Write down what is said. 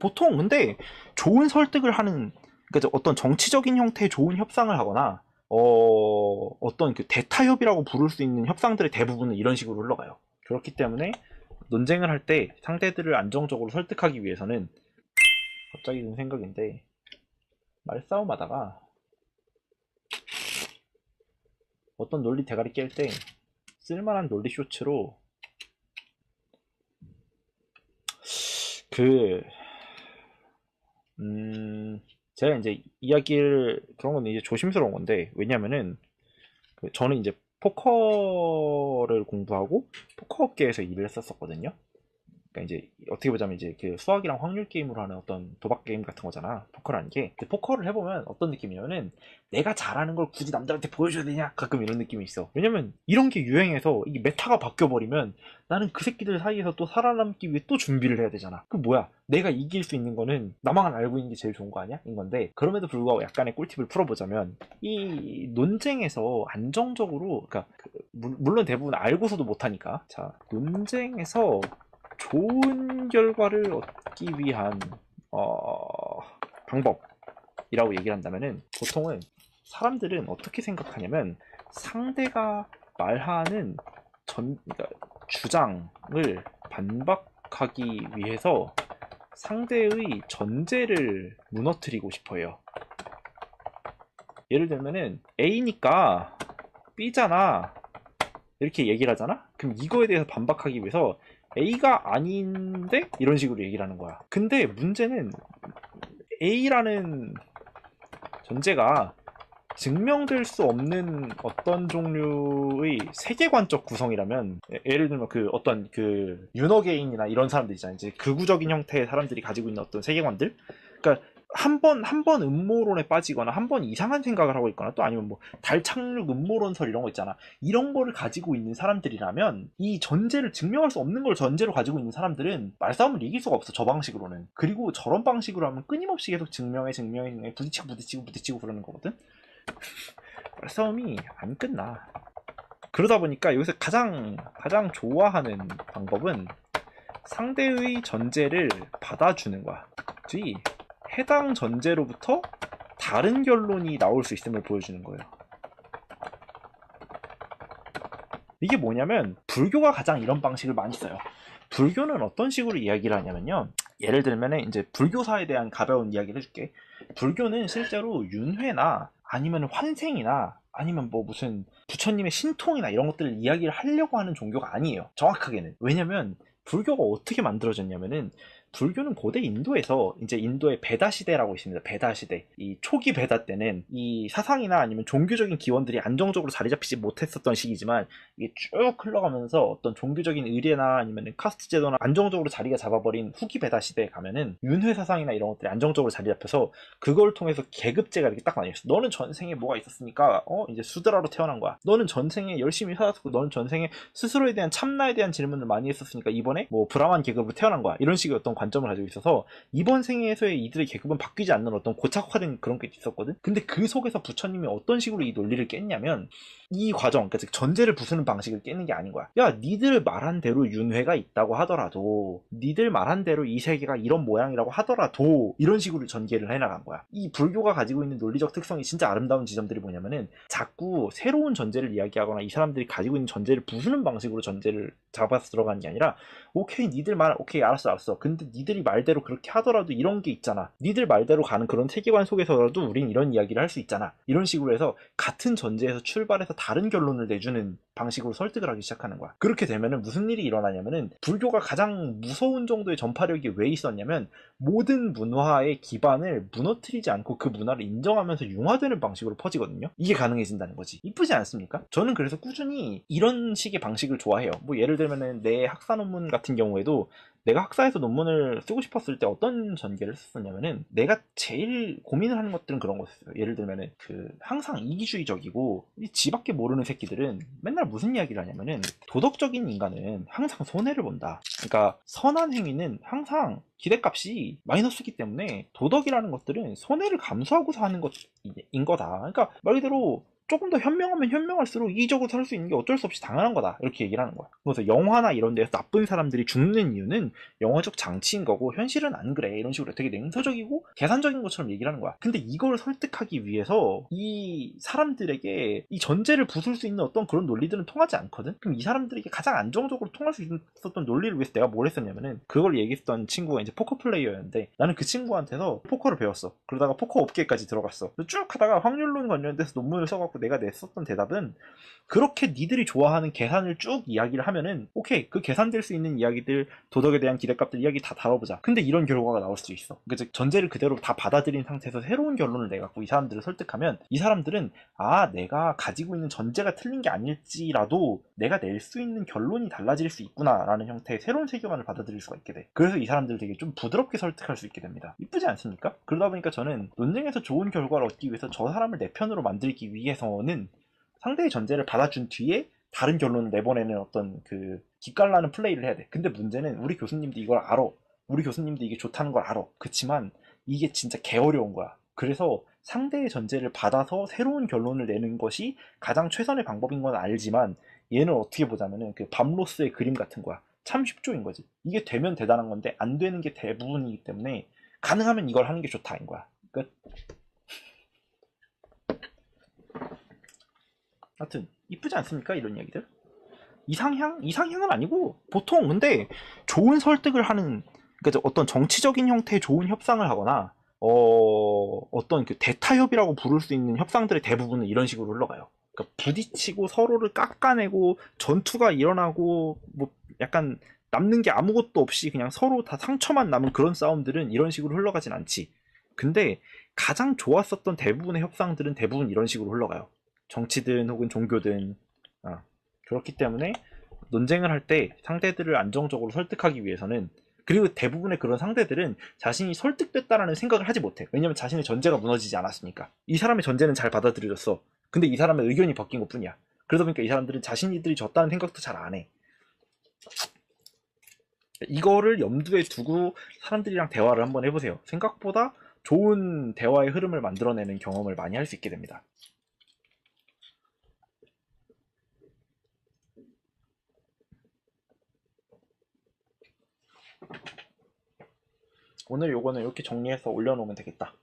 보통 근데 좋은 설득을 하는, 그러니까 어떤 정치적인 형태의 좋은 협상을 하거나 어떤 그 대타협이라고 부를 수 있는 협상들의 대부분은 이런 식으로 흘러가요. 그렇기 때문에 논쟁을 할 때 상대들을 안정적으로 설득하기 위해서는, 갑자기 든 생각인데, 말싸움 하다가 어떤 논리 대가리 깰 때 쓸만한 논리 쇼츠로 그 제가 이제 이야기를, 그런 건 이제 조심스러운 건데, 왜냐면은 저는 이제 포커를 공부하고 포커 업계에서 일을 했었거든요. 그러니까 이제 어떻게 보자면 이제 그 수학이랑 확률 게임으로 하는 어떤 도박 게임 같은 거잖아, 포커라는 게. 근데 포커를 해보면 어떤 느낌이냐면은, 내가 잘하는 걸 굳이 남들한테 보여줘야 되냐, 가끔 이런 느낌이 있어. 왜냐면 이런 게 유행해서 이 메타가 바뀌어버리면 나는 그 새끼들 사이에서 또 살아남기 위해 또 준비를 해야 되잖아. 그 뭐야, 내가 이길 수 있는 거는 나만 알고 있는 게 제일 좋은 거 아니야? 인 건데, 그럼에도 불구하고 약간의 꿀팁을 풀어보자면, 이 논쟁에서 안정적으로, 그러니까 물론 대부분 알고서도 못하니까, 자, 논쟁에서 좋은 결과를 얻기 위한 방법이라고 얘기를 한다면은, 보통은 사람들은 어떻게 생각하냐면, 상대가 말하는 그러니까 주장을 반박하기 위해서 상대의 전제를 무너뜨리고 싶어요. 예를 들면은 A니까 B잖아, 이렇게 얘기를 하잖아? 그럼 이거에 대해서 반박하기 위해서 A가 아닌데? 이런 식으로 얘기를 하는 거야. 근데 문제는 A라는 전제가 증명될 수 없는 어떤 종류의 세계관적 구성이라면, 예를 들면 그 어떤 그 윤어게인이나 이런 사람들 있잖아요. 이제 극우적인 형태의 사람들이 가지고 있는 어떤 세계관들. 그러니까 한 번 음모론에 빠지거나 한 번 이상한 생각을 하고 있거나, 또 아니면 뭐 달 착륙 음모론설 이런 거 있잖아. 이런 거를 가지고 있는 사람들이라면, 이 전제를 증명할 수 없는 걸 전제로 가지고 있는 사람들은 말싸움을 이길 수가 없어, 저 방식으로는. 그리고 저런 방식으로 하면 끊임없이 계속 증명해 부딪히고 그러는 거거든. 말싸움이 안 끝나. 그러다 보니까 여기서 가장 좋아하는 방법은 상대의 전제를 받아주는 거야. 즉 해당 전제로부터 다른 결론이 나올 수 있음을 보여주는 거예요. 이게 뭐냐면, 불교가 가장 이런 방식을 많이 써요. 불교는 어떤 식으로 이야기를 하냐면요, 예를 들면 이제 불교사에 대한 가벼운 이야기를 해줄게. 불교는 실제로 윤회나 아니면 환생이나 아니면 뭐 무슨 부처님의 신통이나 이런 것들을 이야기를 하려고 하는 종교가 아니에요, 정확하게는. 왜냐면 불교가 어떻게 만들어졌냐면은, 불교는 고대 인도에서, 이제 인도의 베다 시대라고 있습니다. 베다 시대. 이 초기 베다 때는 이 사상이나 아니면 종교적인 기원들이 안정적으로 자리 잡히지 못했었던 시기지만, 이게 쭉 흘러가면서 어떤 종교적인 의례나 아니면 카스트 제도나 안정적으로 자리가 잡아버린 후기 베다 시대에 가면은 윤회 사상이나 이런 것들이 안정적으로 자리 잡혀서, 그걸 통해서 계급제가 이렇게 딱 나뉘었어. 너는 전생에 뭐가 있었으니까 이제 수드라로 태어난 거야. 너는 전생에 열심히 살았고, 너는 전생에 스스로에 대한 참나에 대한 질문을 많이 했었으니까 이번에 뭐 브라만 계급으로 태어난 거야. 이런 식의 어떤 관점을 가지고 있어서, 이번 생에서의 이들의 계급은 바뀌지 않는 어떤 고착화된 그런 게 있었거든. 근데 그 속에서 부처님이 어떤 식으로 이 논리를 깼냐면, 이 과정, 그러니까 즉 전제를 부수는 방식을 깨는 게 아닌 거야. 야, 니들 말한 대로 윤회가 있다고 하더라도, 니들 말한 대로 이 세계가 이런 모양이라고 하더라도, 이런 식으로 전개를 해나간 거야. 이 불교가 가지고 있는 논리적 특성이 진짜 아름다운 지점들이 뭐냐면은, 자꾸 새로운 전제를 이야기하거나 이 사람들이 가지고 있는 전제를 부수는 방식으로 전제를 잡아서 들어가는 게 아니라, 오케이 니들 말, 오케이 알았어. 근데 니들이 말대로 그렇게 하더라도 이런 게 있잖아. 니들 말대로 가는 그런 세계관 속에서라도 우린 이런 이야기를 할 수 있잖아. 이런 식으로 해서 같은 전제에서 출발해서 다른 결론을 내주는 방식으로 설득을 하기 시작하는 거야. 그렇게 되면은 무슨 일이 일어나냐면은, 불교가 가장 무서운 정도의 전파력이 왜 있었냐면, 모든 문화의 기반을 무너뜨리지 않고 그 문화를 인정하면서 융화되는 방식으로 퍼지거든요. 이게 가능해진다는 거지. 이쁘지 않습니까? 저는 그래서 꾸준히 이런 식의 방식을 좋아해요. 뭐 예를 들면은 내 학사 논문 같은 경우에도, 내가 학사에서 논문을 쓰고 싶었을 때 어떤 전개를 썼냐면은, 내가 제일 고민을 하는 것들은 그런 거였어요. 예를 들면은 항상 이기주의적이고 지밖에 모르는 새끼들은 맨날 무슨 이야기를 하냐면은, 도덕적인 인간은 항상 손해를 본다. 그러니까 선한 행위는 항상 기대값이 마이너스이기 때문에 도덕이라는 것들은 손해를 감수하고서 하는 것인 거다. 그러니까 말 그대로 조금 더 현명하면 현명할수록 이기적으로 살 수 있는 게 어쩔 수 없이 당연한 거다. 이렇게 얘기를 하는 거야. 그래서 영화나 이런 데서 나쁜 사람들이 죽는 이유는 영화적 장치인 거고 현실은 안 그래. 이런 식으로 되게 냉소적이고 계산적인 것처럼 얘기를 하는 거야. 근데 이걸 설득하기 위해서 이 사람들에게 이 전제를 부술 수 있는 어떤 그런 논리들은 통하지 않거든? 그럼 이 사람들에게 가장 안정적으로 통할 수 있었던 논리를 위해서 내가 뭘 했었냐면은 그걸 얘기했던 친구가 이제 포커 플레이어였는데 나는 그 친구한테서 포커를 배웠어. 그러다가 포커 업계까지 들어갔어. 쭉 하다가 확률론 관련돼서 논문을 써갖고 내가 냈었던 대답은 그렇게 니들이 좋아하는 계산을 쭉 이야기를 하면은 오케이 그 계산될 수 있는 이야기들 도덕에 대한 기대값들 이야기 다 다뤄보자. 근데 이런 결과가 나올 수 있어. 그러니까 전제를 그대로 다 받아들인 상태에서 새로운 결론을 내갖고 이 사람들을 설득하면 이 사람들은 아 내가 가지고 있는 전제가 틀린 게 아닐지라도 내가 낼 수 있는 결론이 달라질 수 있구나라는 형태의 새로운 세계관을 받아들일 수가 있게 돼. 그래서 이 사람들을 되게 좀 부드럽게 설득할 수 있게 됩니다. 이쁘지 않습니까? 그러다 보니까 저는 논쟁에서 좋은 결과를 얻기 위해서 저 사람을 내 편으로 만들기 위해서는 상대의 전제를 받아준 뒤에 다른 결론을 내보내는 어떤 그 기깔나는 플레이를 해야 돼. 근데 문제는 우리 교수님도 이걸 알아. 우리 교수님도 이게 좋다는 걸 알아. 그치만 이게 진짜 개어려운 거야. 그래서 상대의 전제를 받아서 새로운 결론을 내는 것이 가장 최선의 방법인 건 알지만 얘는 어떻게 보자면은 그 밤로스의 그림 같은 거야. 참 쉽죠인 거지. 이게 되면 대단한 건데 안 되는 게 대부분이기 때문에 가능하면 이걸 하는 게 좋다인 거야. 끝. 하여튼 이쁘지 않습니까? 이런 이야기들. 이상향은 아니고 보통 근데 좋은 설득을 하는 그러니까 어떤 정치적인 형태의 좋은 협상을 하거나 어떤 그 대타협이라고 부를 수 있는 협상들의 대부분은 이런 식으로 흘러가요. 그러니까 부딪히고 서로를 깎아내고 전투가 일어나고 뭐 약간 남는 게 아무것도 없이 그냥 서로 다 상처만 남은 그런 싸움들은 이런 식으로 흘러가진 않지. 근데 가장 좋았었던 대부분의 협상들은 대부분 이런 식으로 흘러가요. 정치든 혹은 종교든 그렇기 때문에 논쟁을 할 때 상대들을 안정적으로 설득하기 위해서는 그리고 대부분의 그런 상대들은 자신이 설득됐다라는 생각을 하지 못해. 왜냐면 자신의 전제가 무너지지 않았으니까. 이 사람의 전제는 잘 받아들여졌어. 근데 이 사람의 의견이 바뀐 것 뿐이야. 그러다 보니까 이 사람들은 자신들이 졌다는 생각도 잘 안 해. 이거를 염두에 두고 사람들이랑 대화를 한번 해보세요. 생각보다 좋은 대화의 흐름을 만들어내는 경험을 많이 할 수 있게 됩니다. 오늘 요거는 이렇게 정리해서 올려놓으면 되겠다.